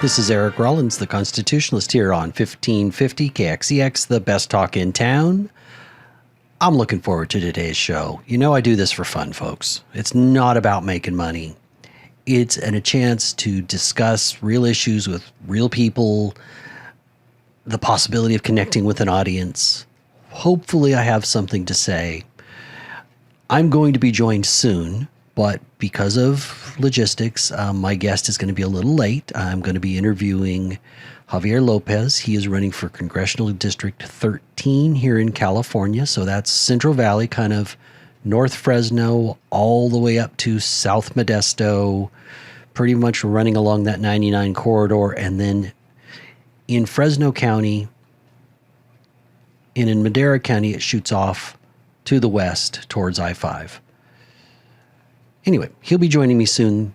This is Eric Rollins, the Constitutionalist, here on 1550 KXEX, the best talk in town. I'm looking forward to today's show. You know I do this for fun, folks. It's not about making money. It's a chance to discuss real issues with real people, the possibility of connecting with an audience. Hopefully I have something to say. I'm going to be joined soon, but because of logistics, my guest is going to be a little late. I'm going to be interviewing Javier Lopez. He is running for Congressional District 13 here in California. So that's Central Valley, kind of North Fresno, all the way up to South Modesto, pretty much running along that 99 corridor. And then in Fresno County and in Madera County, it shoots off to the west towards I-5. Anyway, he'll be joining me soon.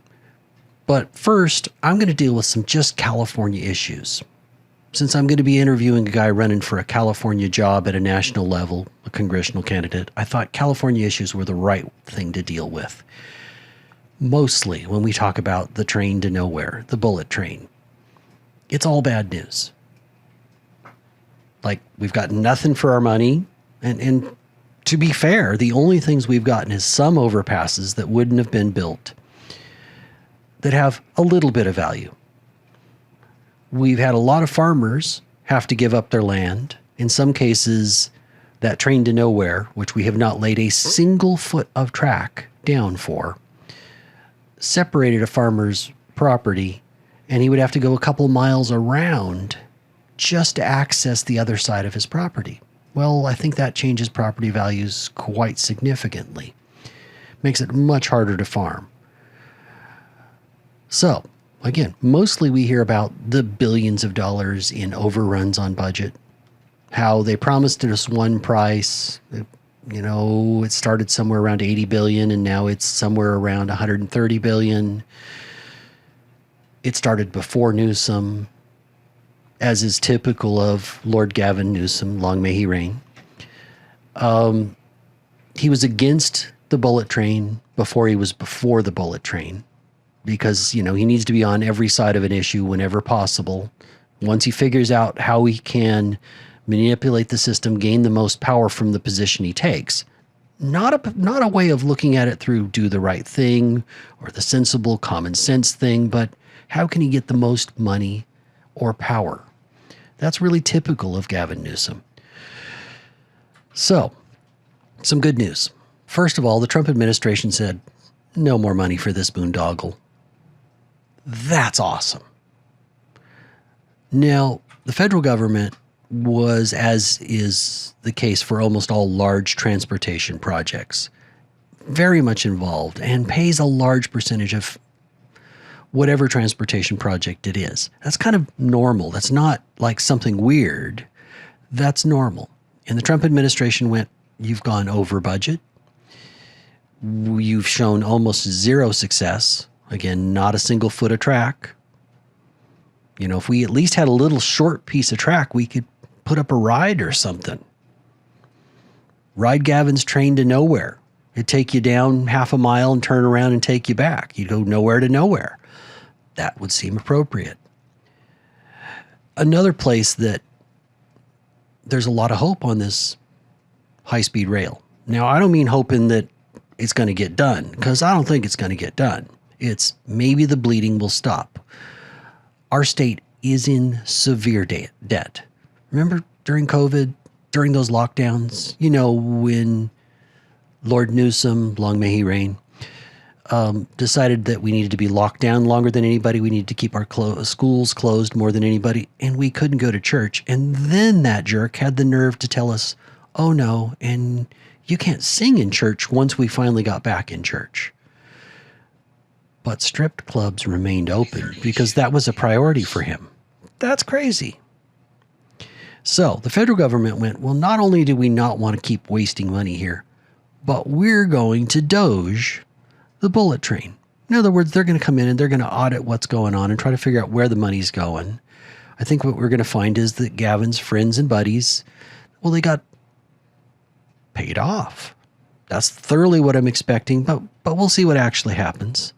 But first, I'm going to deal with some just California issues. Since I'm going to be interviewing a guy running for a California job at a national level, a congressional candidate, I thought California issues were the right thing to deal with. Mostly when we talk about the train to nowhere, the bullet train. It's all bad news. Like, we've got nothing for our money. And to be fair, the only things we've gotten is some overpasses that wouldn't have been built that have a little bit of value. We've had a lot of farmers have to give up their land. In some cases, that train to nowhere, which we have not laid a single foot of track down for, separated a farmer's property, and he would have to go a couple miles around just to access the other side of his property. Well, I think that changes property values quite significantly. Makes it much harder to farm. So, again, mostly we hear about the billions of dollars in overruns on budget, how they promised us one price, it started somewhere around 80 billion and now it's somewhere around 130 billion. It started before Newsom, as is typical of Lord Gavin Newsom, long may he reign. He was against the bullet train before he was before the bullet train, because, he needs to be on every side of an issue whenever possible. Once he figures out how he can manipulate the system, gain the most power from the position he takes. Not a way of looking at it through do the right thing or the sensible common sense thing, but how can he get the most money or power? That's really typical of Gavin Newsom. So, some good news. First of all, the Trump administration said, no more money for this boondoggle. That's awesome. Now, the federal government was, as is the case for almost all large transportation projects, very much involved and pays a large percentage of whatever transportation project it is. That's kind of normal. That's not like something weird. That's normal. And the Trump administration went, you've gone over budget. You've shown almost zero success. Again, not a single foot of track. If we at least had a little short piece of track, we could put up a ride or something. Ride Gavin's train to nowhere. It'd take you down half a mile and turn around and take you back. You'd go nowhere to nowhere. That would seem appropriate. Another place that there's a lot of hope on this high-speed rail. Now, I don't mean hoping that it's going to get done, because I don't think it's going to get done. It's maybe the bleeding will stop. Our state is in severe debt. Remember during COVID, during those lockdowns, when Lord Newsom, long may he reign, decided that we needed to be locked down longer than anybody. We needed to keep our schools closed more than anybody, and we couldn't go to church. And then that jerk had the nerve to tell us, oh no, and you can't sing in church once we finally got back in church. But strip clubs remained open because that was a priority for him. That's crazy. So the federal government went, well, not only do we not want to keep wasting money here, but we're going to Doge the bullet train. In other words, they're going to come in and they're going to audit what's going on and try to figure out where the money's going. I think what we're going to find is that Gavin's friends and buddies, well, they got paid off. That's thoroughly what I'm expecting, but we'll see what actually happens.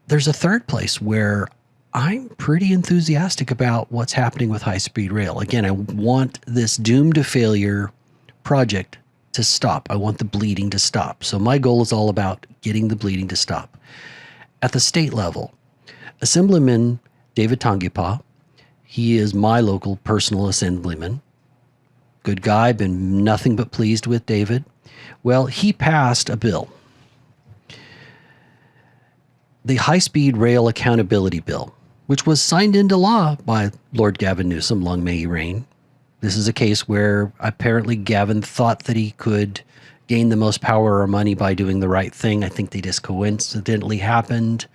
There's a third place where I'm pretty enthusiastic about what's happening with high-speed rail. Again, I want this doomed to failure project to stop. I want the bleeding to stop. So my goal is all about getting the bleeding to stop. At the state level, Assemblyman David Tangipa, he is my local personal assemblyman. Good guy, been nothing but pleased with David. Well, he passed a bill, the High-Speed Rail Accountability Bill, which was signed into law by Lord Gavin Newsom, long may he reign. This is a case where apparently Gavin thought that he could gain the most power or money by doing the right thing. I think they just coincidentally happened.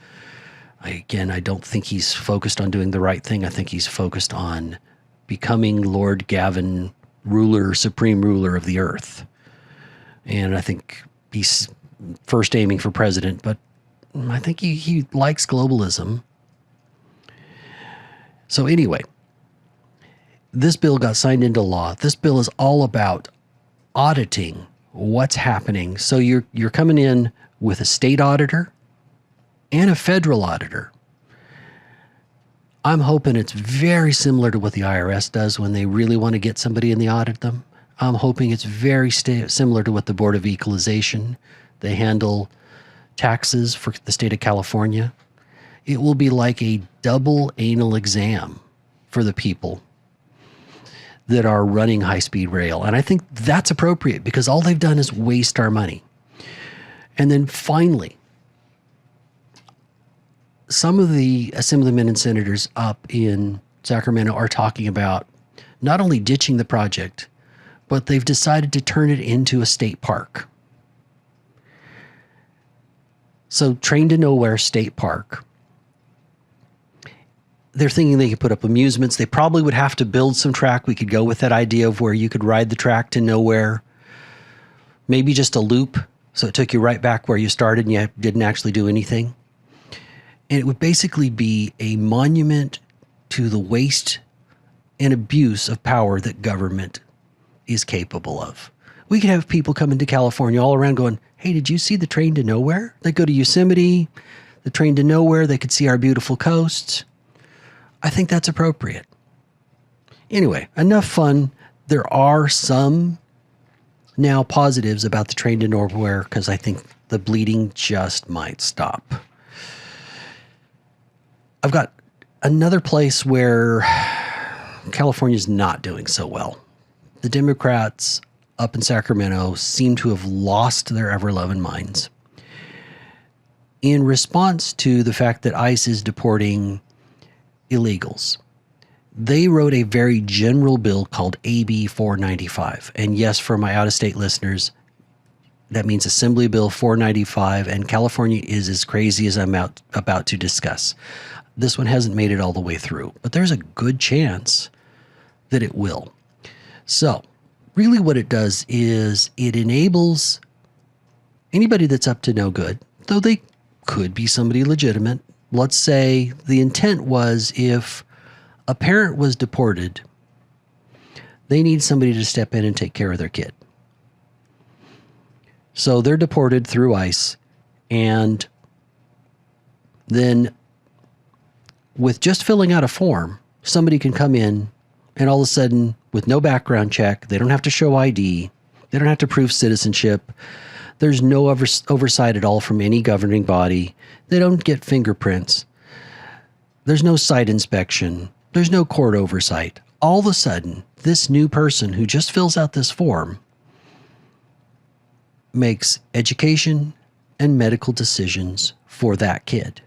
I don't think he's focused on doing the right thing. I think he's focused on becoming Lord Gavin, supreme ruler of the earth. And I think he's first aiming for president, but I think he likes globalism. So anyway, this bill got signed into law. This bill is all about auditing what's happening. So you're coming in with a state auditor and a federal auditor. I'm hoping it's very similar to what the IRS does when they really want to get somebody in the audit them. I'm hoping it's very similar to what the Board of Equalization, they handle taxes for the state of California. It will be like a double anal exam for the people that are running high-speed rail. And I think that's appropriate because all they've done is waste our money. And then finally, some of the assemblymen and senators up in Sacramento are talking about not only ditching the project, but they've decided to turn it into a state park. So Train to Nowhere State Park, they're thinking they could put up amusements. They probably would have to build some track. We could go with that idea of where you could ride the track to nowhere. Maybe just a loop, so it took you right back where you started and you didn't actually do anything. And it would basically be a monument to the waste and abuse of power that government is capable of. We could have people come into California all around going, hey, did you see the Train to Nowhere? They go to Yosemite, the Train to Nowhere. They could see our beautiful coasts. I think that's appropriate. Anyway, enough fun. There are some now positives about the Train to Nowhere because I think the bleeding just might stop. I've got another place where California's not doing so well. The Democrats up in Sacramento seem to have lost their ever-loving minds. In response to the fact that ICE is deporting illegals, they wrote a very general bill called AB 495. And yes, for my out-of-state listeners, that means Assembly Bill 495, and California is as crazy as I'm about to discuss. This one hasn't made it all the way through, but there's a good chance that it will. So really what it does is it enables anybody that's up to no good, though they could be somebody legitimate. Let's say the intent was if a parent was deported, they need somebody to step in and take care of their kid. So they're deported through ICE, and then with just filling out a form, somebody can come in and all of a sudden, with no background check, they don't have to show ID, they don't have to prove citizenship, there's no oversight at all from any governing body, they don't get fingerprints, there's no site inspection, there's no court oversight. All of a sudden, this new person who just fills out this form makes education and medical decisions for that kid.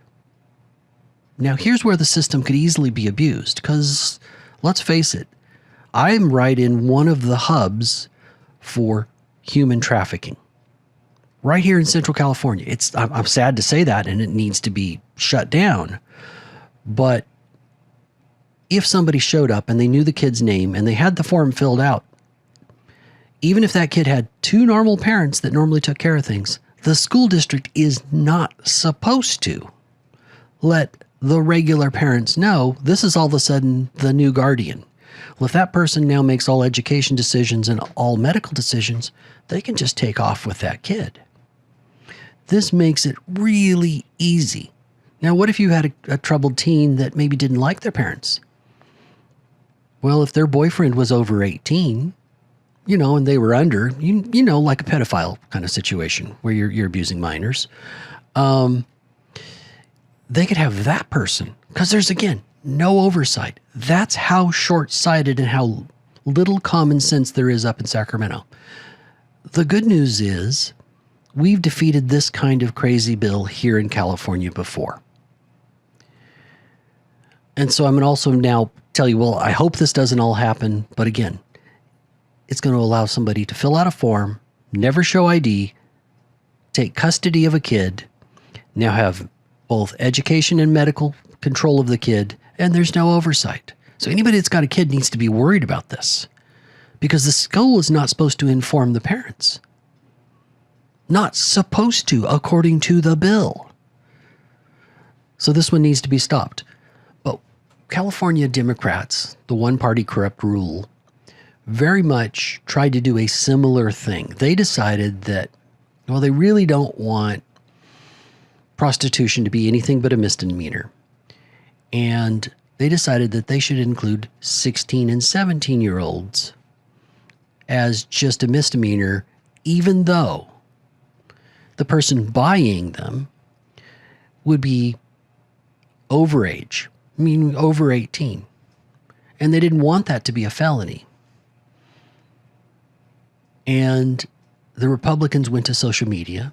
Now, here's where the system could easily be abused, because let's face it, I'm right in one of the hubs for human trafficking. Right here in Central California. I'm sad to say that, and it needs to be shut down. But if somebody showed up and they knew the kid's name and they had the form filled out, even if that kid had two normal parents that normally took care of things, the school district is not supposed to let the regular parents know this is all of a sudden the new guardian. Well, if that person now makes all education decisions and all medical decisions, they can just take off with that kid. This makes it really easy Now, what if you had a troubled teen that maybe didn't like their parents? Well, if their boyfriend was over 18, and they were under, like a pedophile kind of situation where you're abusing minors, they could have that person because there's, again, no oversight. That's how short-sighted and how little common sense there is up in Sacramento. The good news is we've defeated this kind of crazy bill here in California before. And so I'm going to also now tell you, well, I hope this doesn't all happen. But again, it's going to allow somebody to fill out a form, never show ID, take custody of a kid, now have both education and medical control of the kid, and there's no oversight. So anybody that's got a kid needs to be worried about this because the school is not supposed to inform the parents. Not supposed to, according to the bill. So this one needs to be stopped. But California Democrats, the one-party corrupt rule, very much tried to do a similar thing. They decided that, well, they really don't want prostitution to be anything but a misdemeanor. And they decided that they should include 16 and 17-year-olds as just a misdemeanor, even though the person buying them would be overage, meaning over 18. And they didn't want that to be a felony. And the Republicans went to social media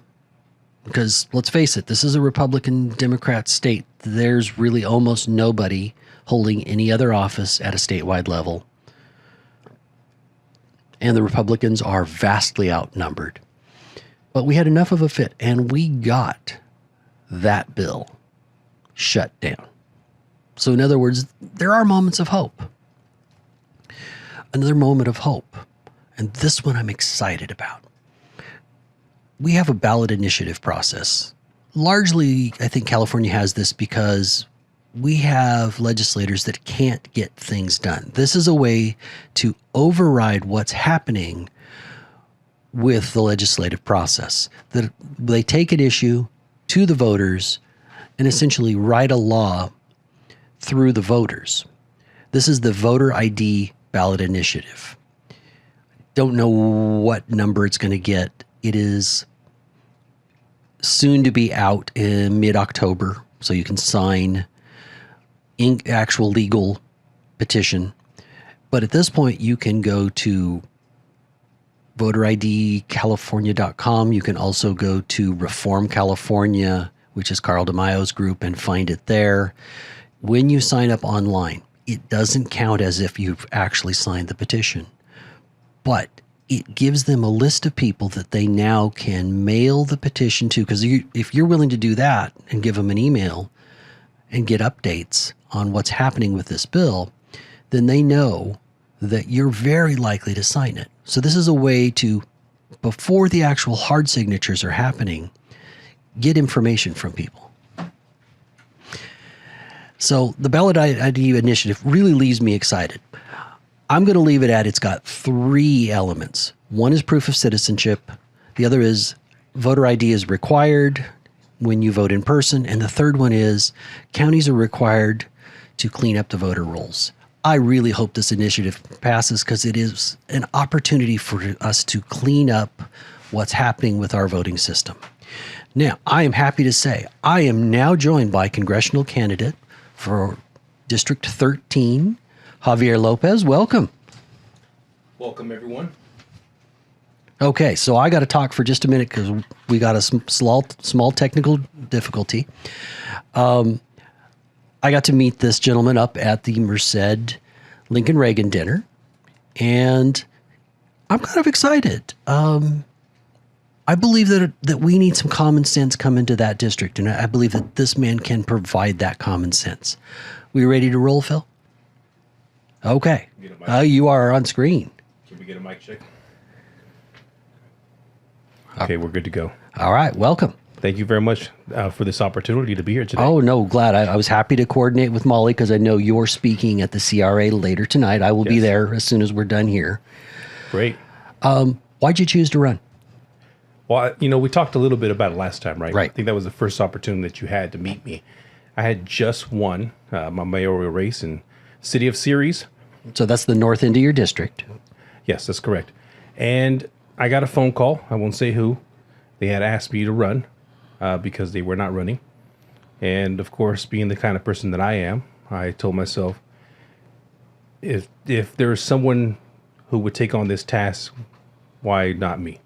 because, let's face it, this is a Republican Democrat state. There's really almost nobody holding any other office at a statewide level. And the Republicans are vastly outnumbered. But we had enough of a fit, and we got that bill shut down. So in other words, there are moments of hope. Another moment of hope, and this one I'm excited about. We have a ballot initiative process. Largely, I think California has this because we have legislators that can't get things done. This is a way to override what's happening with the legislative process. That they take an issue to the voters and essentially write a law through the voters. This is the voter ID ballot initiative. Don't know what number it's going to get. It is soon to be out in mid-October, so you can sign actual legal petition. But at this point, you can go to voteridcalifornia.com. You can also go to Reform California, which is Carl DeMaio's group, and find it there. When you sign up online, it doesn't count as if you've actually signed the petition, but it gives them a list of people that they now can mail the petition to. Because if you're willing to do that and give them an email and get updates on what's happening with this bill, then they know that you're very likely to sign it. So this is a way to, before the actual hard signatures are happening, get information from people. So the ballot ID initiative really leaves me excited. I'm going to leave it at it's got 3 elements. One is proof of citizenship. The other is voter ID is required when you vote in person. And the third one is counties are required to clean up the voter rolls. I really hope this initiative passes because it is an opportunity for us to clean up what's happening with our voting system. Now, I am happy to say I am now joined by congressional candidate for District 13, Javier Lopez. Welcome. Welcome, everyone. Okay, so I got to talk for just a minute because we got a small technical difficulty. I got to meet this gentleman up at the Merced Lincoln Reagan dinner, and I'm kind of excited. I believe that we need some common sense come into that district, and I believe that this man can provide that common sense. We ready to roll, Phil? Okay. You are on screen. Can we get a mic check? Okay, we're good to go. All right, welcome. Thank you very much for this opportunity to be here today. Oh, no, glad. I was happy to coordinate with Molly because I know you're speaking at the CRA later tonight. I will be there as soon as we're done here. Great. Why'd you choose to run? Well, we talked a little bit about it last time, right? Right. I think that was the first opportunity that you had to meet me. I had just won my mayoral race in city of Ceres. So that's the north end of your district. Yes, that's correct. And I got a phone call. I won't say who. They had asked me to run because they were not running. And of course, being the kind of person that I am, I told myself, if there is someone who would take on this task, why not me?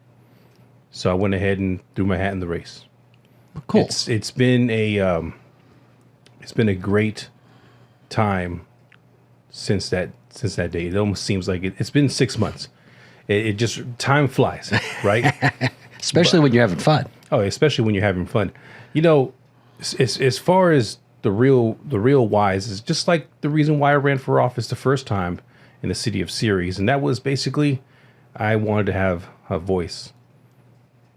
So I went ahead and threw my hat in the race. Cool. It's been a great time since that day. It almost seems like it's been 6 months. It just time flies, right? Especially when you're having fun. Oh, especially when you're having fun. You know, as far as the real whys is just like the reason why I ran for office the first time in the city of Ceres, and that was basically I wanted to have a voice.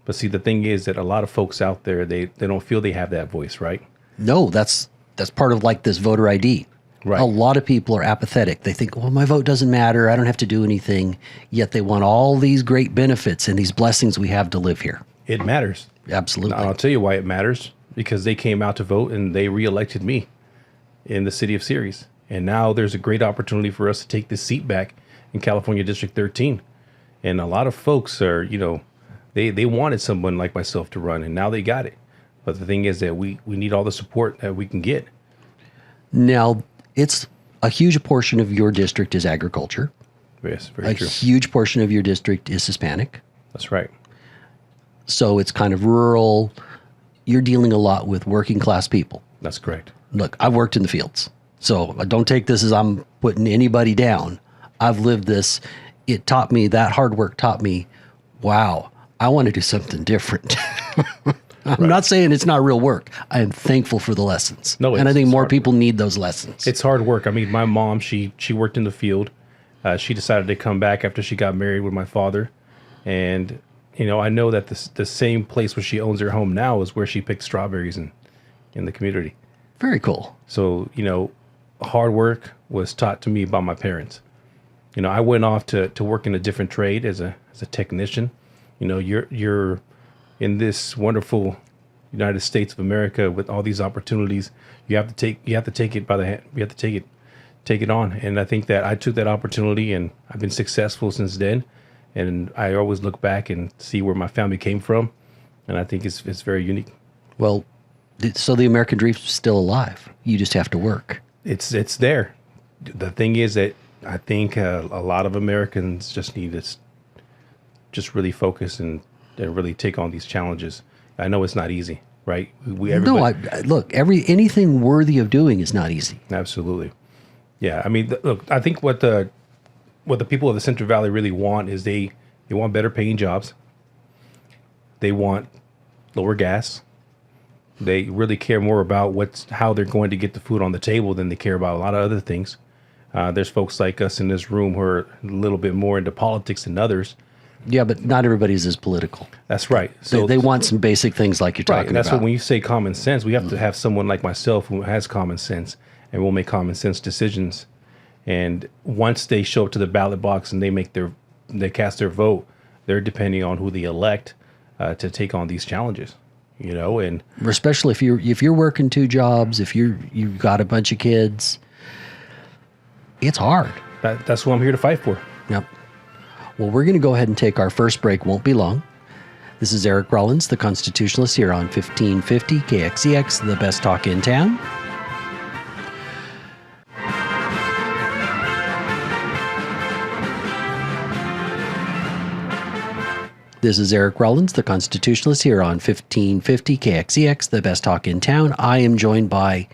But see, the thing is that a lot of folks out there they don't feel they have that voice, right? No, that's part of like this voter ID. Right. A lot of people are apathetic. They think, well, my vote doesn't matter. I don't have to do anything. Yet they want all these great benefits and these blessings we have to live here. It matters. Absolutely. And I'll tell you why it matters. Because they came out to vote and they reelected me in the city of Ceres. And now there's a great opportunity for us to take this seat back in California District 13. And a lot of folks are, they wanted someone like myself to run, and now they got it. But the thing is that we need all the support that we can get. Now, it's a huge portion of your district is agriculture. Yes, very true. A huge portion of your district is Hispanic. That's right. So it's kind of rural. You're dealing a lot with working class people. That's correct. Look, I've worked in the fields, so don't take this as I'm putting anybody down. I've lived this. It taught me, that hard work taught me, wow, I want to do something different. I'm not saying it's not real work. I am thankful for the lessons. No, and I think more hard people need those lessons. It's hard work. I mean, my mom, she worked in the field. She decided to come back after she got married with my father. And I know that the same place where she owns her home now is where she picked strawberries in the community. Very cool. So, hard work was taught to me by my parents. I went off to work in a different trade as a technician. You're in this wonderful United States of America with all these opportunities. You have to take it by the hand. You have to take it on. And I think that I took that opportunity, and I've been successful since then. And I always look back and see where my family came from, and I think it's very unique. Well, so the American dream's still alive. You just have to work. It's there. The thing is that I think a lot of Americans just need to just really focus and really take on these challenges. I know it's not easy, right? Look, anything worthy of doing is not easy. Absolutely. Yeah, I mean, look, I think what the people of the Central Valley really want is they want better paying jobs. They want lower gas. They really care more about how they're going to get the food on the table than they care about a lot of other things. There's folks like us in this room who are a little bit more into politics than others. Yeah, but not everybody's as political. That's right. So they want some basic things like you're talking and that's about. when you say common sense, we have to have someone like myself who has common sense and will make common sense decisions. And once they show up to the ballot box and they cast their vote, they're depending on who they elect to take on these challenges. And especially if you're working two jobs, if you've got a bunch of kids, it's hard. That's what I'm here to fight for. Yep. Well, we're going to go ahead and take our first break. Won't be long. This is Eric Rollins, the Constitutionalist, here on 1550 KXEX, the best talk in town. This is Eric Rollins, the Constitutionalist, here on 1550 KXEX, the best talk in town. I am joined by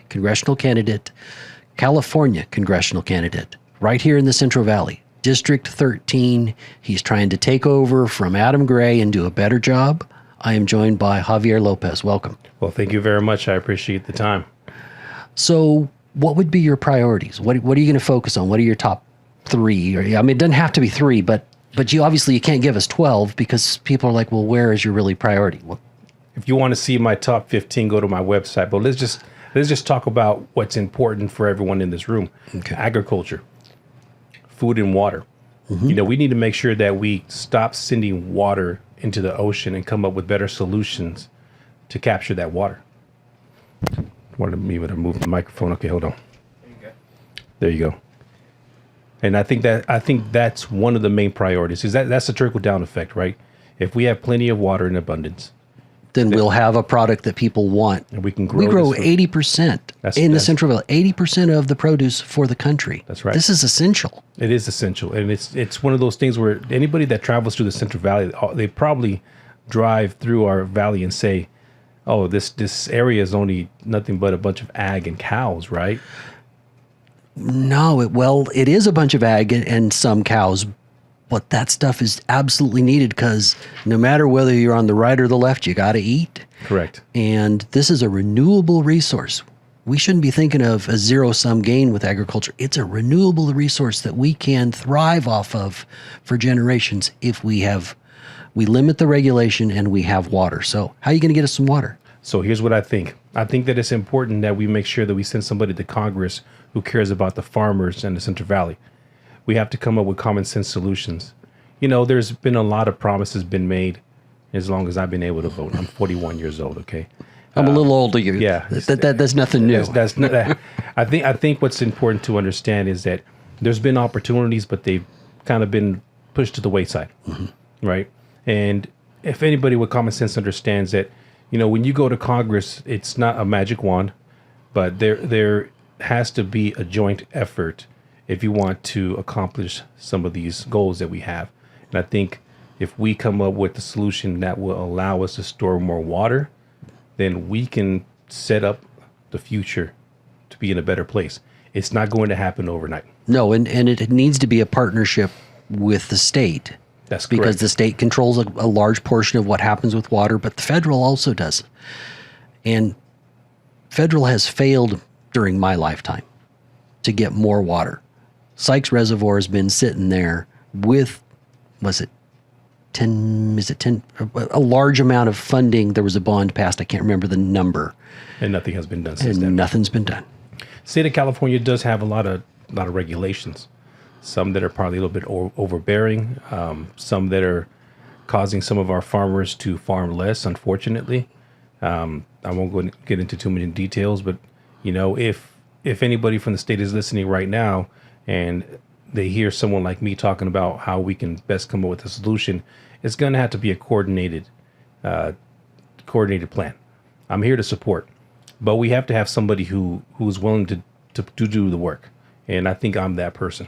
California congressional candidate, right here in the Central Valley, District 13. He's trying to take over from Adam Gray and do a better job. I am joined by Javier Lopez. Welcome. Well, thank you very much. I appreciate the time. So what would be your priorities? What are you going to focus on? What are your top three? I mean, it doesn't have to be three, but you can't give us 12 because people are like, well, where is your really priority? Well, if you want to see my top 15, go to my website. But let's just talk about what's important for everyone in this room. Okay. Agriculture, food and water. Mm-hmm. We need to make sure that we stop sending water into the ocean and come up with better solutions to capture that water. Wanted me to move the microphone. Okay, hold on. There you go. And I think that's one of the main priorities. Is that's the trickle down effect, right? If we have plenty of water in abundance, then we'll have a product that people want. and we can grow. We grow this food. 80% in the Central Valley, 80% of the produce for the country. That's right. This is essential. It is essential, and it's one of those things where anybody that travels through the Central Valley, they probably drive through our valley and say, "Oh, this area is only nothing but a bunch of ag and cows," right? No, it is a bunch of ag and some cows, but that stuff is absolutely needed because no matter whether you're on the right or the left, you got to eat. Correct. And this is a renewable resource. We shouldn't be thinking of a zero-sum gain with agriculture. It's a renewable resource that we can thrive off of for generations if we limit the regulation and we have water. So how are you going to get us some water? So here's what I think. I think that it's important that we make sure that we send somebody to Congress who cares about the farmers and the Central Valley. We have to come up with common sense solutions. You know, there's been a lot of promises been made as long as I've been able to vote. I'm 41 years old, okay? I'm a little older than you. Yeah. That's nothing new. That's not that. I think what's important to understand is that there's been opportunities, but they've kind of been pushed to the wayside, right? And if anybody with common sense understands that, you know, when you go to Congress, it's not a magic wand, but there has to be a joint effort if you want to accomplish some of these goals that we have. And I think if we come up with a solution that will allow us to store more water, then we can set up the future to be in a better place. It's not going to happen overnight. No, and it needs to be a partnership with the state. That's because correct. the state controls a large portion of what happens with water, but the federal also does. And federal has failed during my lifetime to get more water. Sykes Reservoir has been sitting there with, a large amount of funding. There was a bond passed. I can't remember the number. And nothing has been done since And then. nothing's been done. State of California does have a lot of regulations. Some that are probably a little bit overbearing. Some that are causing some of our farmers to farm less, unfortunately. I won't get into too many details, but you know, if anybody from the state is listening right now and they hear someone like me talking about how we can best come up with a solution, it's going to have to be a coordinated plan. I'm here to support, but we have to have somebody who's willing to do the work, and I think I'm that person.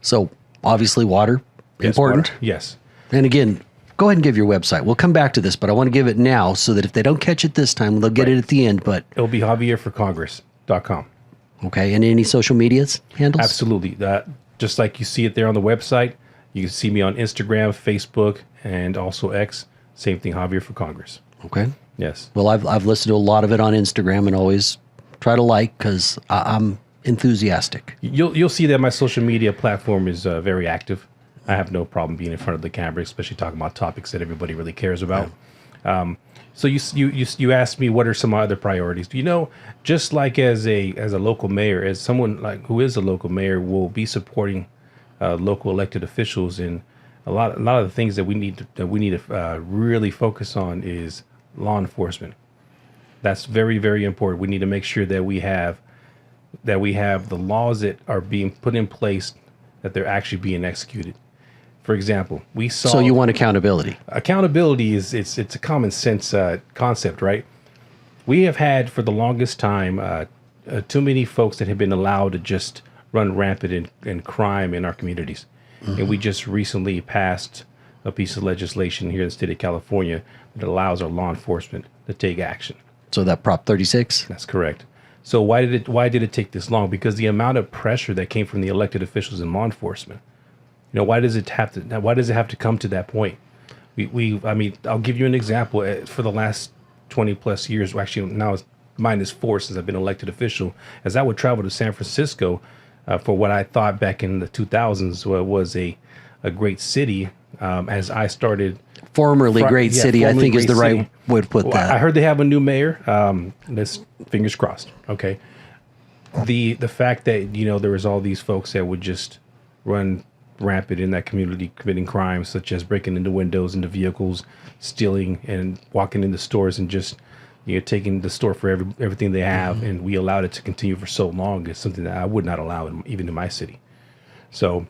So obviously water, Yes, important. water. Yes. And again, go ahead and give your website. We'll come back to this, but I want to give it now so that if they don't catch it this time, they'll get it at the end. But It'll be JavierForCongress.com. okay, and any social medias handles? Absolutely. Just like you see it there on the website, you can see me on Instagram, Facebook, and also X. Same thing, Javier for Congress. Okay. Yes. Well, I've listened to a lot of it on Instagram and always try to like because I'm enthusiastic. You'll see that my social media platform is very active. I have no problem being in front of the camera, especially talking about topics that everybody really cares about. Yeah. So you asked me what are some other priorities. You know, just like as a local mayor, as someone like who is a local mayor, will be supporting local elected officials, and a lot of the things that we need to really focus on is law enforcement. That's very, very important. We need to make sure that we have the laws that are being put in place, that they're actually being executed. For example, we saw. So you want accountability? Accountability is it's a common sense concept, right? We have had for the longest time too many folks that have been allowed to just run rampant in crime in our communities, and we just recently passed a piece of legislation here in the state of California that allows our law enforcement to take action. So that Prop 36? That's correct. So why did it take this long? Because the amount of pressure that came from the elected officials in law enforcement. You know, why does it have to come to that point? I mean, I'll give you an example. For the last 20 plus years, well, actually now it's -4 since I've been elected official, as I would travel to San Francisco for what I thought back in the 2000s was a great city. As I started Formerly great city, I think is the right city. way to put that. I heard they have a new mayor. Let's fingers crossed. Okay. The fact that, you know, there was all these folks that would just run rampant in that community, committing crimes such as breaking into windows, into vehicles, stealing, and walking into stores and just you're taking the store for everything they have, and we allowed it to continue for so long is something that I would not allow even in my city. So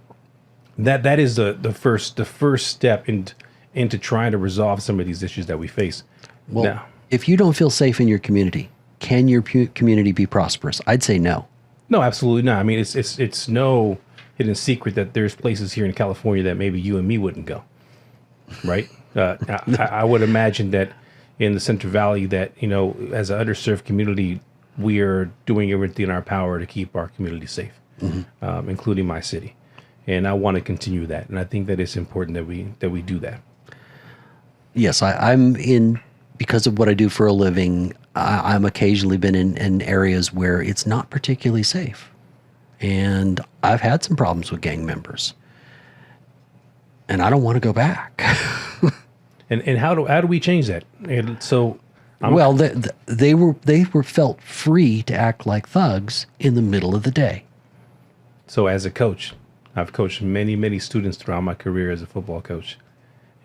that is the first step into trying to resolve some of these issues that we face. Well, now, if you don't feel safe in your community, can your community be prosperous? I'd say no. no, absolutely not. I mean, it's no hidden secret that there's places here in California that maybe you and me wouldn't go, right? I would imagine that in the Central Valley that, as an underserved community, we are doing everything in our power to keep our community safe, including my city. And I want to continue that. And I think that it's important that we do that. Yes, I'm in, because of what I do for a living, I'm occasionally been in areas where it's not particularly safe. And I've had some problems with gang members. And I don't want to go back. And how do we change that? And so, they were felt free to act like thugs in the middle of the day. So as a coach, I've coached many students throughout my career as a football coach.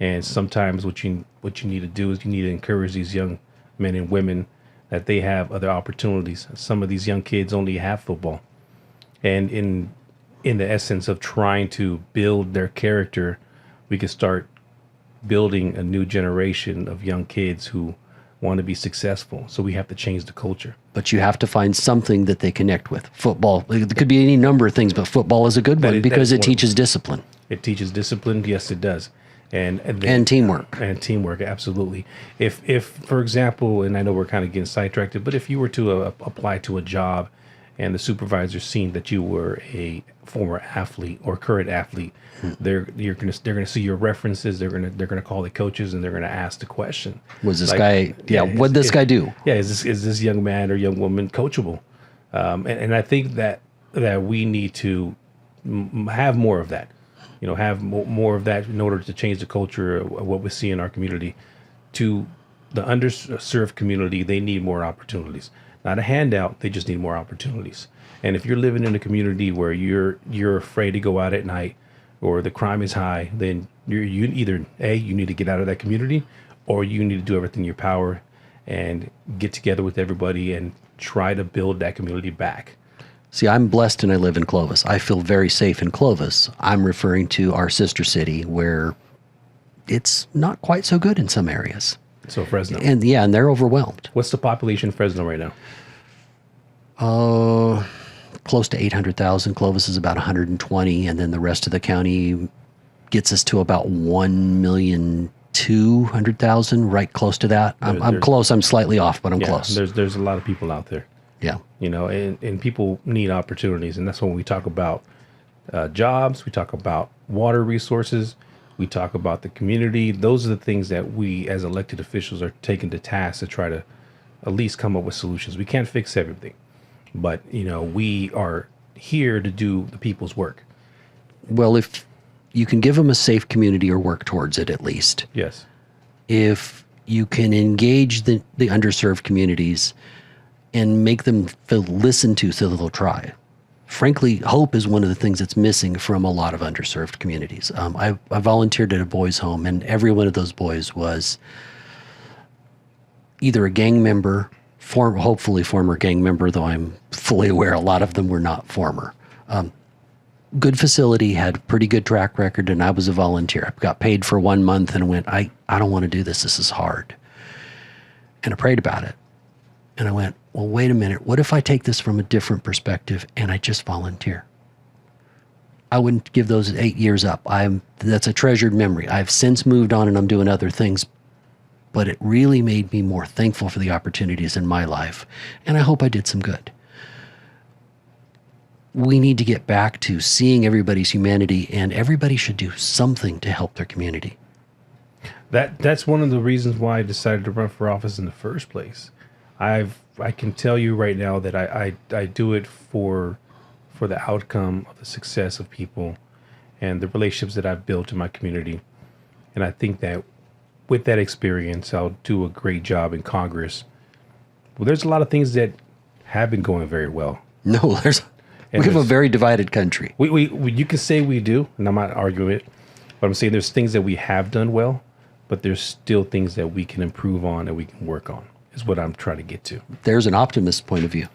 And sometimes what you need to do is you need to encourage these young men and women that they have other opportunities. Some of these young kids only have football. And in the essence of trying to build their character, we can start building a new generation of young kids who want to be successful. So we have to change the culture. But you have to find something that they connect with. Football, it could be any number of things, but football is a good one because it teaches discipline. It teaches discipline. Yes, it does. And teamwork. And teamwork, absolutely. If for example, and I know we're kind of getting sidetracked, but if you were to apply to a job and the supervisor seen that you were a former athlete or current athlete, they're gonna see your references. They're gonna call the coaches and they're gonna ask the question: Was this guy? Yeah, what'd this guy do? Yeah, is this young man or young woman coachable? And I think that we need to have more of that. Have more of that in order to change the culture of what we see in our community. To the underserved community, they need more opportunities. Not a handout, they just need more opportunities. And if you're living in a community where you're afraid to go out at night or the crime is high, then you either you need to get out of that community, or you need to do everything in your power and get together with everybody and try to build that community back. See, I'm blessed and I live in Clovis. I feel very safe in Clovis. I'm referring to our sister city where it's not quite so good in some areas. So Fresno. And they're overwhelmed. What's the population of Fresno right now? Close to 800,000. Clovis is about 120, and then the rest of the county gets us to about 1,200,000, right close to that. I'm close. I'm slightly off, but I'm close. There's a lot of people out there. Yeah. And people need opportunities. And that's when we talk about jobs, we talk about water resources, we talk about the community. Those are the things that we as elected officials are taking to task to try to at least come up with solutions. We can't fix everything, but we are here to do the people's work. Well, if you can give them a safe community or work towards it, at least. Yes. If you can engage the underserved communities and make them feel listened to so that they'll try. Frankly, hope is one of the things that's missing from a lot of underserved communities. I volunteered at a boys' home, and every one of those boys was either a gang member, hopefully former gang member, though I'm fully aware a lot of them were not former. Good facility, had a pretty good track record, and I was a volunteer. I got paid for 1 month and went, I don't want to do this. This is hard. And I prayed about it. And I went, well, wait a minute. What if I take this from a different perspective and I just volunteer? I wouldn't give those 8 years up. That's a treasured memory. I've since moved on and I'm doing other things, but it really made me more thankful for the opportunities in my life. And I hope I did some good. We need to get back to seeing everybody's humanity, and everybody should do something to help their community. That's one of the reasons why I decided to run for office in the first place. I can tell you right now that I do it for the outcome of the success of people and the relationships that I've built in my community. And I think that with that experience, I'll do a great job in Congress. Well, there's a lot of things that have been going very well. No, we have a very divided country. We you can say we do, and I'm not arguing it, but I'm saying there's things that we have done well, but there's still things that we can improve on and we can work on. is what I'm trying to get to. There's an optimist point of view.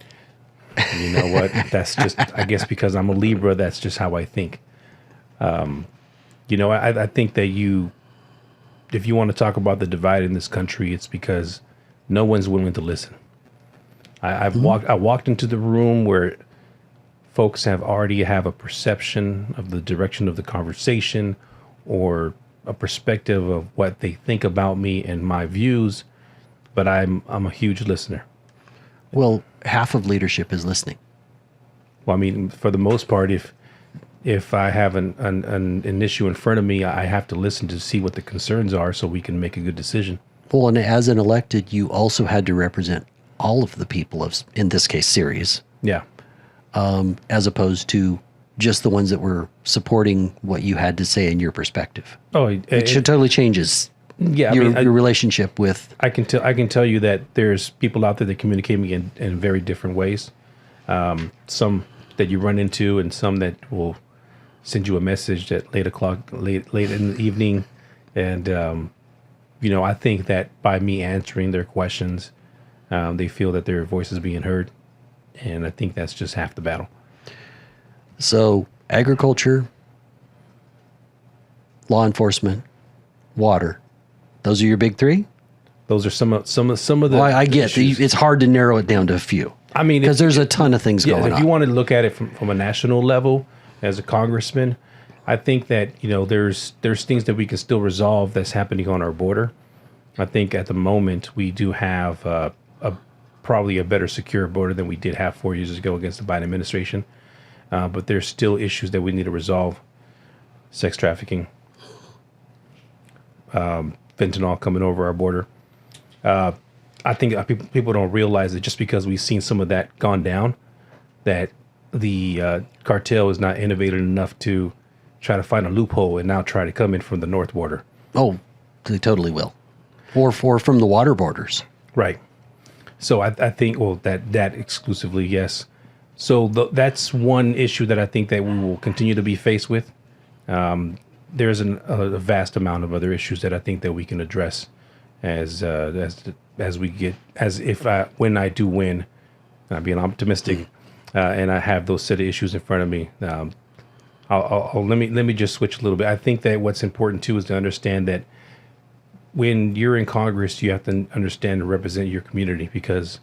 You know what? That's just, I guess because I'm a Libra, that's just how I think. I think that if you want to talk about the divide in this country, it's because no one's willing to listen. I walked into the room where folks already have a perception of the direction of the conversation or a perspective of what they think about me and my views, but I'm a huge listener. Well, half of leadership is listening. Well, I mean, for the most part, if I have an issue in front of me, I have to listen to see what the concerns are so we can make a good decision. Well, and as an elected, you also had to represent all of the people of, in this case, Ceres. Yeah. As opposed to just the ones that were supporting what you had to say in your perspective. Oh, it totally changes. Yeah, your relationship with. I can tell you that there's people out there that communicate me in very different ways. Some that you run into, and some that will send you a message at late in the evening, and I think that by me answering their questions, they feel that their voice is being heard, and I think that's just half the battle. So, agriculture, law enforcement, water. Those are your big three? Those are some of the. Well, I get it's hard to narrow it down to a few. I mean, because there's a ton of things going on. If you want to look at it from a national level, as a congressman, I think that there's things that we can still resolve that's happening on our border. I think at the moment we do have probably a better secure border than we did have 4 years ago against the Biden administration. But there's still issues that we need to resolve: sex trafficking, fentanyl coming over our border. I think people don't realize that just because we've seen some of that gone down, that the cartel is not innovative enough to try to find a loophole and now try to come in from the north border. Oh, they totally will. Or from the water borders. Right. So I think, well, that exclusively, yes. So that's one issue that I think that we will continue to be faced with. There's a vast amount of other issues that I think that we can address when I do win. I'm being optimistic, and I have those set of issues in front of me. Let me just switch a little bit. I think that what's important too is to understand that when you're in Congress, you have to understand and represent your community, because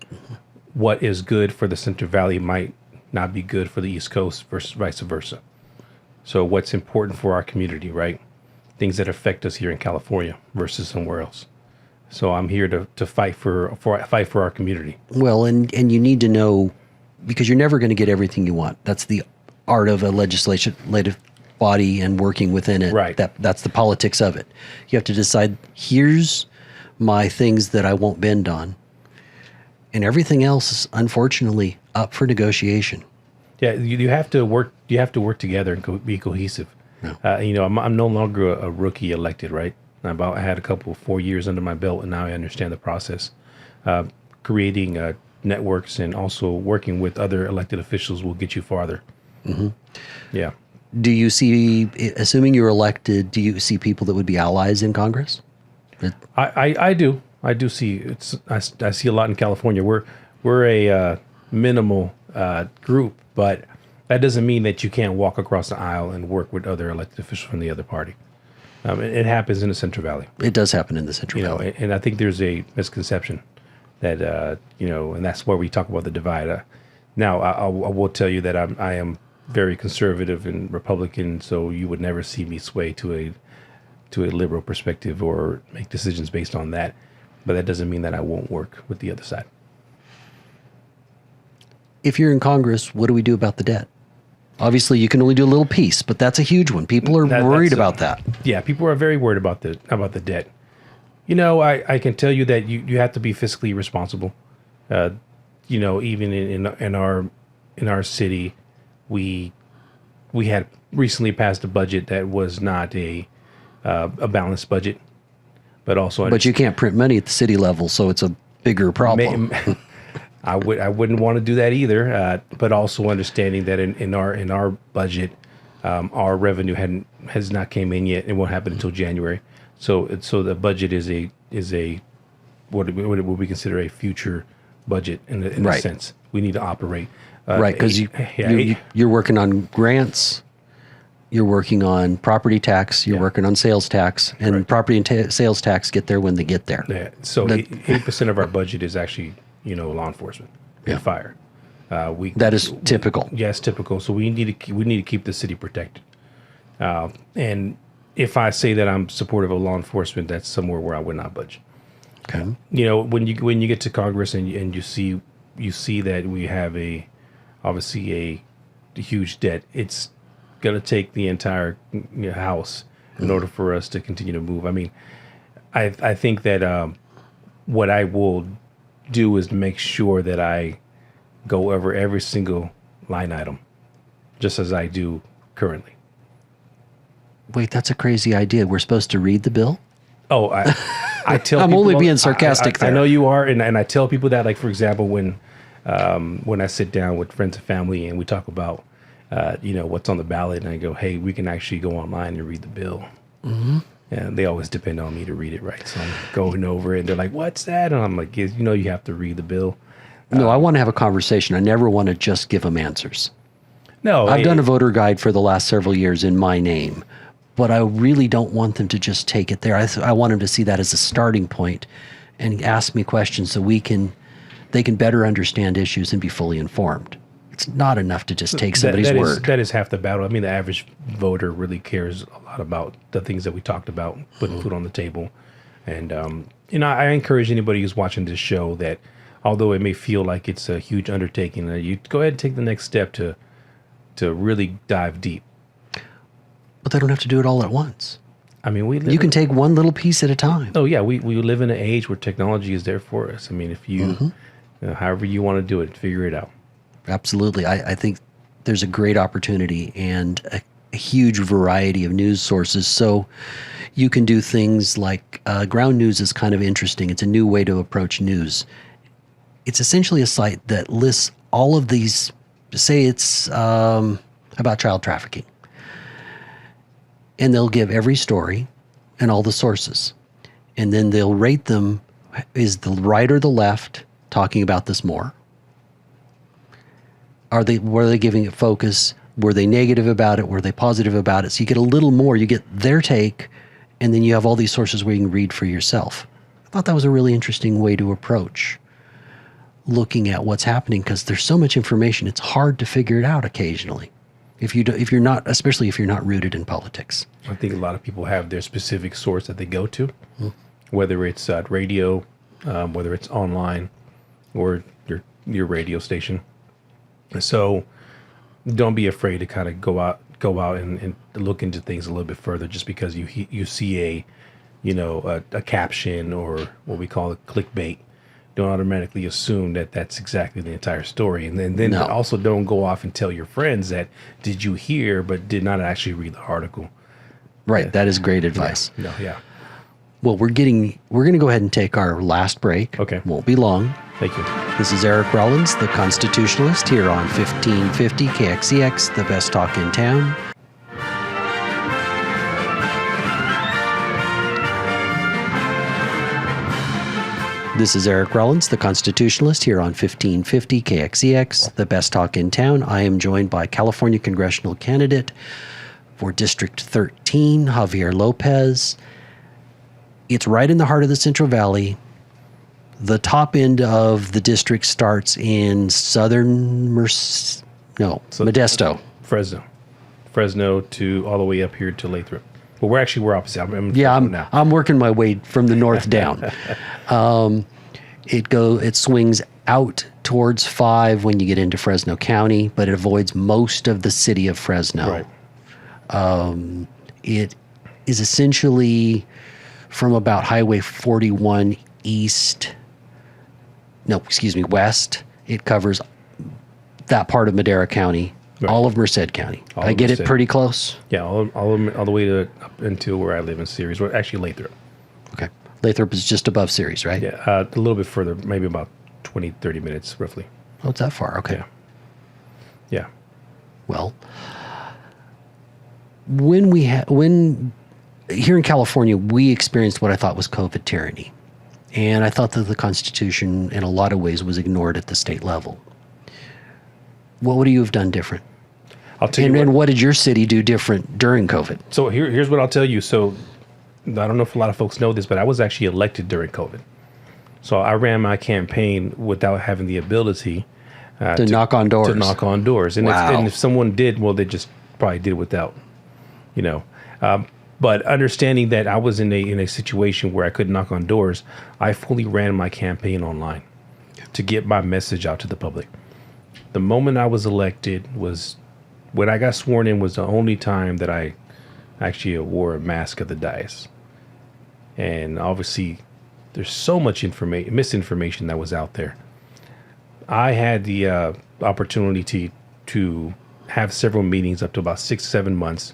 what is good for the Central Valley might not be good for the East Coast versus vice versa. So what's important for our community, right? Things that affect us here in California versus somewhere else. So I'm here to fight for our community. Well, and you need to know, because you're never going to get everything you want. That's the art of a legislative body and working within it. Right. That's the politics of it. You have to decide, here's my things that I won't bend on. And everything else is unfortunately up for negotiation. Yeah, you have to work. You have to work together and be cohesive. No. I'm no longer a rookie elected, right? I had a couple 4 years under my belt, and now I understand the process. Creating networks and also working with other elected officials will get you farther. Mm-hmm. Yeah. Do you see, assuming you're elected, do you see people that would be allies in Congress? I do. I do see I see a lot in California. We're a minimal group, but that doesn't mean that you can't walk across the aisle and work with other elected officials from the other party. It happens in the Central Valley. It does happen in the Central Valley. And I think there's a misconception that, and that's where we talk about the divide. Now, I will tell you that I am very conservative and Republican, so you would never see me sway to a liberal perspective or make decisions based on that. But that doesn't mean that I won't work with the other side. If you're in Congress, what do we do about the debt? Obviously, you can only do a little piece, but that's a huge one. People are worried about that. Yeah, people are very worried about the debt. I can tell you that you have to be fiscally responsible. Even in our city, we had recently passed a budget that was not a balanced budget, but also. But you can't print money at the city level, so it's a bigger problem. I wouldn't want to do that either, but also understanding that in our budget, our revenue has not came in yet. It won't happen until January. So the budget is a what we consider a future budget in a Right. sense. We need to operate. Right, because you're working on grants, you're working on property tax, you're working on sales tax, and property and sales tax get there when they get there. Yeah. So 8% of our budget is actually, law enforcement and fire. That is typical. Yes, typical. So we need to keep the city protected. And if I say that I'm supportive of law enforcement, that's somewhere where I would not budge. Okay. When you get to Congress and you see that we have obviously a huge debt, it's going to take the entire house in order for us to continue to move. I mean, I think that what I will do is make sure that I go over every single line item, just as I do currently. Wait, that's a crazy idea. We're supposed to read the bill? Oh, I tell I'm people only being sarcastic I there. know you are, and I tell people that, like, for example, when I sit down with friends and family and we talk about what's on the ballot, and I go, hey, we can actually go online and read the bill. Mm-hmm. And they always depend on me to read it right. So I'm going over it, and they're like, what's that? And I'm like, you have to read the bill. No, I want to have a conversation. I never want to just give them answers. No, I've done a voter guide for the last several years in my name, but I really don't want them to just take it there. I want them to see that as a starting point and ask me questions so they can better understand issues and be fully informed. It's not enough to just take somebody's word. That is half the battle. I mean, the average voter really cares a lot about the things that we talked about, putting food on the table. And, I encourage anybody who's watching this show that although it may feel like it's a huge undertaking, you go ahead and take the next step to really dive deep. But they don't have to do it all at once. I mean, you can take one little piece at a time. Oh, yeah. We live in an age where technology is there for us. I mean, if you, however you want to do it, figure it out. Absolutely. I think there's a great opportunity and a huge variety of news sources. So you can do things like ground news is kind of interesting. It's a new way to approach news. It's essentially a site that lists all of these, say it's about child trafficking. And they'll give every story and all the sources. And then they'll rate them. Is the right or the left talking about this more? Were they giving it focus? Were they negative about it? Were they positive about it? So you get a little more, you get their take, and then you have all these sources where you can read for yourself. I thought that was a really interesting way to approach looking at what's happening, because there's so much information, it's hard to figure it out occasionally. If you're not, especially if you're not rooted in politics. I think a lot of people have their specific source that they go to, whether it's radio, whether it's online, or your radio station. So don't be afraid to kind of go out and look into things a little bit further, just because you see a caption or what we call clickbait. Don't automatically assume that that's exactly the entire story. And then also don't go off and tell your friends that did you hear, but did not actually read the article. Right. That is great advice. Yeah. Well, we're going to go ahead and take our last break. Okay. Won't be long. Thank you. This is Eric Rollins, the Constitutionalist, here on 1550 KXEX, the best talk in town. This is Eric Rollins, the Constitutionalist, here on 1550 KXEX, the best talk in town. I am joined by California congressional candidate for District 13, Javier Lopez. It's right in the heart of the Central Valley. The top end of the district starts in Modesto. Fresno to all the way up here to Lathrop. Well, we're opposite. I'm working my way from the north down. It swings out towards 5 when you get into Fresno County, but it avoids most of the city of Fresno. Right. It is essentially from about Highway 41 west. It covers that part of Madera County, right. All of Merced County. I get it pretty close? Yeah, all the way to up into where I live in Ceres. Well, actually, Lathrop. Okay. Lathrop is just above Ceres, right? Yeah, a little bit further, maybe about 20, 30 minutes, roughly. Oh, it's that far. Okay. Yeah. Well, when here in California, we experienced what I thought was COVID tyranny. And I thought that the Constitution, in a lot of ways, was ignored at the state level. What would you have done different? I'll tell you And what did your city do different during COVID? So here's what I'll tell you. So I don't know if a lot of folks know this, but I was actually elected during COVID. So I ran my campaign without having the ability To knock on doors. To knock on doors. And, Wow. if someone did, well, they just probably did it without, you know. But understanding that I was in a situation where I could knock on doors, I fully ran my campaign online to get my message out to the public. The moment I was elected was when I got sworn in was the only time that I actually wore a mask at the dais. And obviously, there's so much misinformation that was out there. I had the opportunity to have several meetings up to about 6-7 months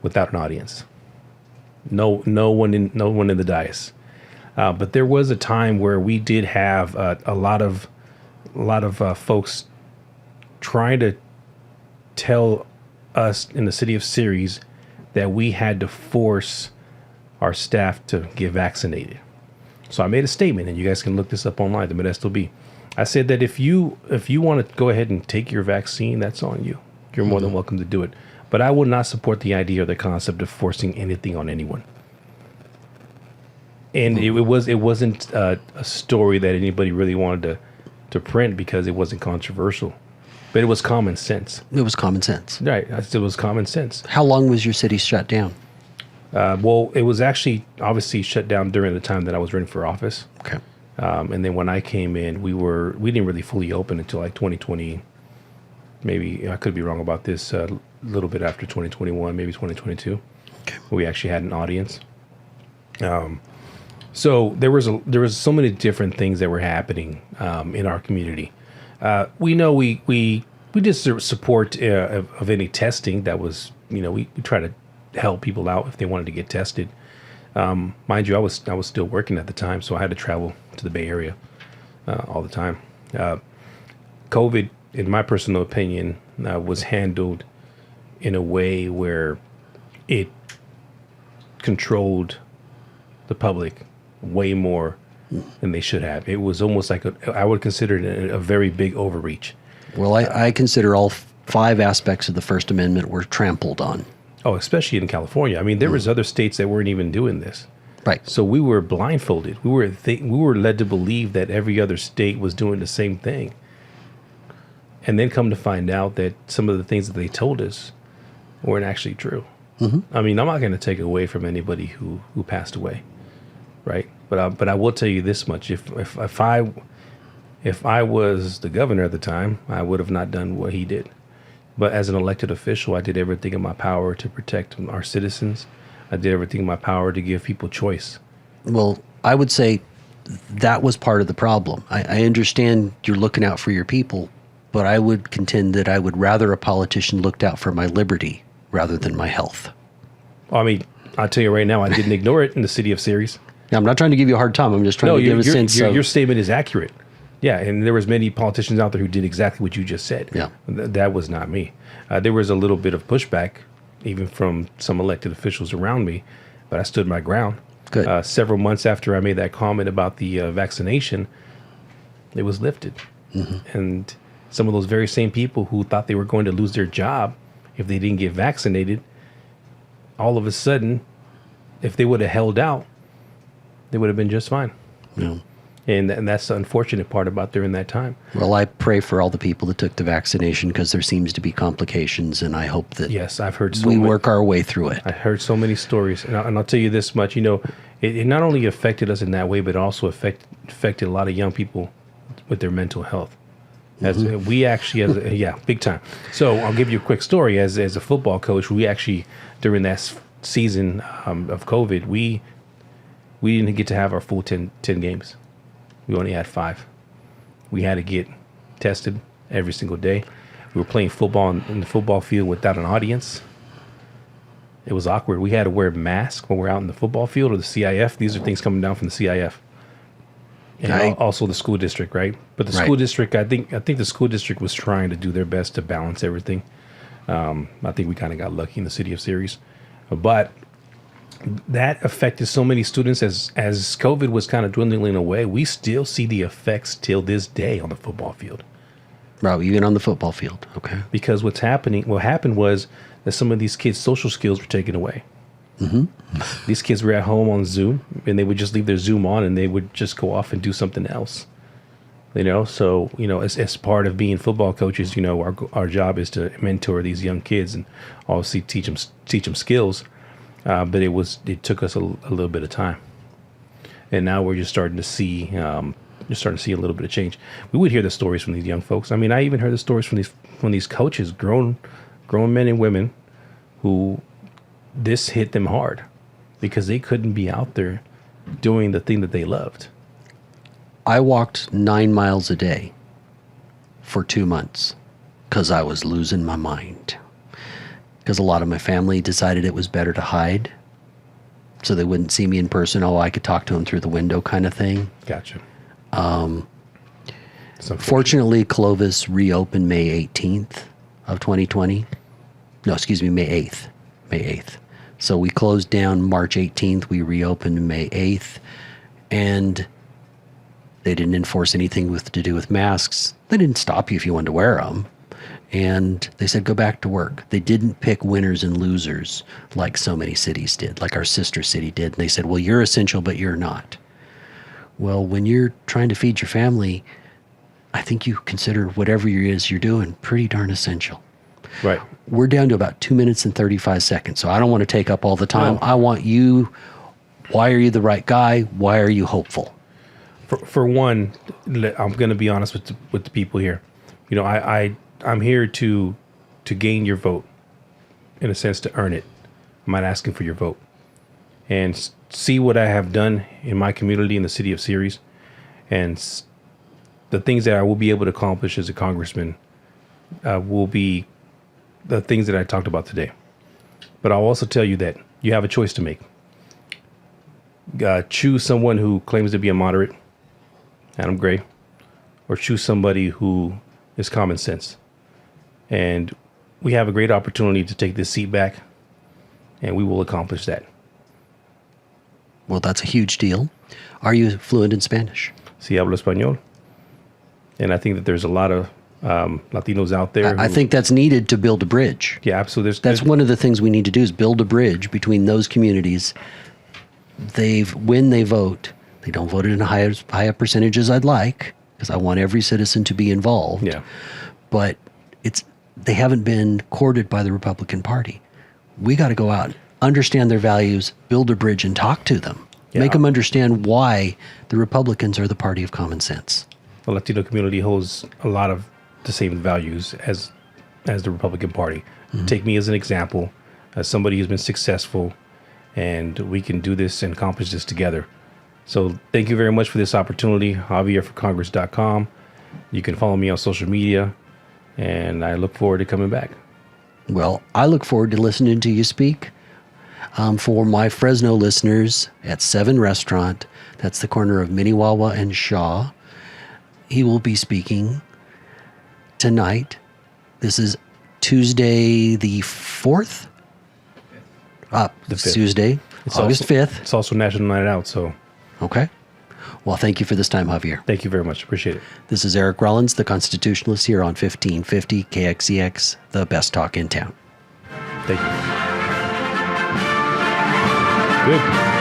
without an audience. No one in the dais. But there was a time where we did have a lot of folks trying to tell us in the city of Ceres that we had to force our staff to get vaccinated. So I made a statement, and you guys can look this up online, the Modesto Bee. I said that if you want to go ahead and take your vaccine, that's on you. You're more than welcome to do it. But I will not support the idea or the concept of forcing anything on anyone. And it wasn't a story that anybody really wanted to print because it wasn't controversial. But it was common sense. It was common sense. Right. It was common sense. How long was your city shut down? Well, it was actually obviously shut down during the time that I was running for office. Okay. And then when I came in, we didn't really fully open until like 2020. Maybe I could be wrong about this. A little bit after 2021, maybe 2022. Okay. We actually had an audience. So there was so many different things that were happening in our community. We know we did support of any testing that was, we try to help people out if they wanted to get tested. Mind you, I was still working at the time, so I had to travel to the Bay Area all the time. COVID, in my personal opinion, was handled in a way where it controlled the public way more than they should have. It was almost like I would consider it a very big overreach. Well, I consider all 5 aspects of the First Amendment were trampled on. Oh, especially in California. I mean, there was other states that weren't even doing this. Right. So we were blindfolded. We were led to believe that every other state was doing the same thing. And then come to find out that some of the things that they told us weren't actually true. Mm-hmm. I mean, I'm not going to take away from anybody who passed away, right? But I will tell you this much: if I was the governor at the time, I would have not done what he did. But as an elected official, I did everything in my power to protect our citizens. I did everything in my power to give people choice. Well, I would say that was part of the problem. I understand you're looking out for your people, but I would contend that I would rather a politician looked out for my liberty rather than my health. Well, I mean, I'll tell you right now, I didn't ignore it in the city of Ceres. Now, I'm not trying to give you a hard time. I'm just trying to give a sense of... Your statement is accurate. Yeah, and there was many politicians out there who did exactly what you just said. Yeah. That was not me. There was a little bit of pushback, even from some elected officials around me, but I stood my ground. Good. Several months after I made that comment about the vaccination, it was lifted. Mm-hmm. And some of those very same people who thought they were going to lose their job if they didn't get vaccinated, all of a sudden, if they would have held out, they would have been just fine. Yeah. And that's the unfortunate part about during that time. Well, I pray for all the people that took the vaccination because there seems to be complications, and I hope that yes, I've heard we work our way through it. I heard so many stories, and I'll tell you this much: it not only affected us in that way, but it also affected a lot of young people with their mental health. As we actually, big time. So I'll give you a quick story. As a football coach, we actually during that season of COVID, we didn't get to have our full 10 games. We only had 5. We had to get tested every single day. We were playing football in the football field without an audience. It was awkward. We had to wear masks when we're out in the football field or the CIF. These are things coming down from the CIF. And also the school district, right? But the school district, I think the school district was trying to do their best to balance everything. I think we kind of got lucky in the city of Ceres. But that affected so many students as COVID was kind of dwindling away. We still see the effects till this day on the football field. Right, even on the football field. Okay. Because what happened was that some of these kids' social skills were taken away. Mm-hmm. These kids were at home on Zoom, and they would just leave their Zoom on, and they would just go off and do something else. So as part of being football coaches, our job is to mentor these young kids and obviously teach them skills. But it took us a little bit of time, and now we're just starting to see a little bit of change. We would hear the stories from these young folks. I mean, I even heard the stories from these coaches, grown men and women, who this hit them hard because they couldn't be out there doing the thing that they loved. I walked 9 miles a day for 2 months because I was losing my mind. Because a lot of my family decided it was better to hide so they wouldn't see me in person. Oh, I could talk to them through the window kind of thing. Gotcha. Fortunately, Clovis reopened May 18th of 2020. No, excuse me, May 8th. May 8th. So we closed down March 18th. We reopened May 8th. And they didn't enforce anything to do with masks. They didn't stop you if you wanted to wear them. And they said, go back to work. They didn't pick winners and losers like so many cities did, like our sister city did. And they said, well, you're essential, but you're not. Well, when you're trying to feed your family, I think you consider whatever it is you're doing pretty darn essential. Right. We're down to about 2 minutes and 35 seconds. So I don't want to take up all the time. No. I want you, why are you the right guy? Why are you hopeful? For one, I'm going to be honest with the people here. I'm here to gain your vote, in a sense, to earn it. I'm not asking for your vote. And see what I have done in my community in the city of Ceres, and the things that I will be able to accomplish as a congressman will be the things that I talked about today. But I'll also tell you that you have a choice to make. Choose someone who claims to be a moderate, Adam Gray, or choose somebody who is common sense. And we have a great opportunity to take this seat back, and we will accomplish that. Well, that's a huge deal. Are you fluent in Spanish? Sí, hablo español. And I think that there's a lot of Latinos out there. I think that's needed to build a bridge. Yeah, absolutely. That's one of the things we need to do is build a bridge between those communities. When they vote, they don't vote in a high percentage as I'd like, because I want every citizen to be involved. Yeah. But they haven't been courted by the Republican Party. We got to go out, understand their values, build a bridge, and talk to them. Yeah. Make them understand why the Republicans are the party of common sense. The Latino community holds a lot of the same values as the Republican Party. Mm-hmm. Take me as an example, as somebody who's been successful, and we can do this and accomplish this together. So thank you very much for this opportunity. JavierForCongress.com. You can follow me on social media, and I look forward to coming back. Well, I look forward to listening to you speak. For my Fresno listeners at 7 Restaurant, that's the corner of Minnewawa and Shaw, he will be speaking tonight. This is Tuesday the 4th? The 5th. Tuesday, August 5th. It's also National Night Out, so... Okay. Well, thank you for this time, Javier. Thank you very much. Appreciate it. This is Eric Rollins, the Constitutionalist, here on 1550 KXEX, the best talk in town. Thank you. Good.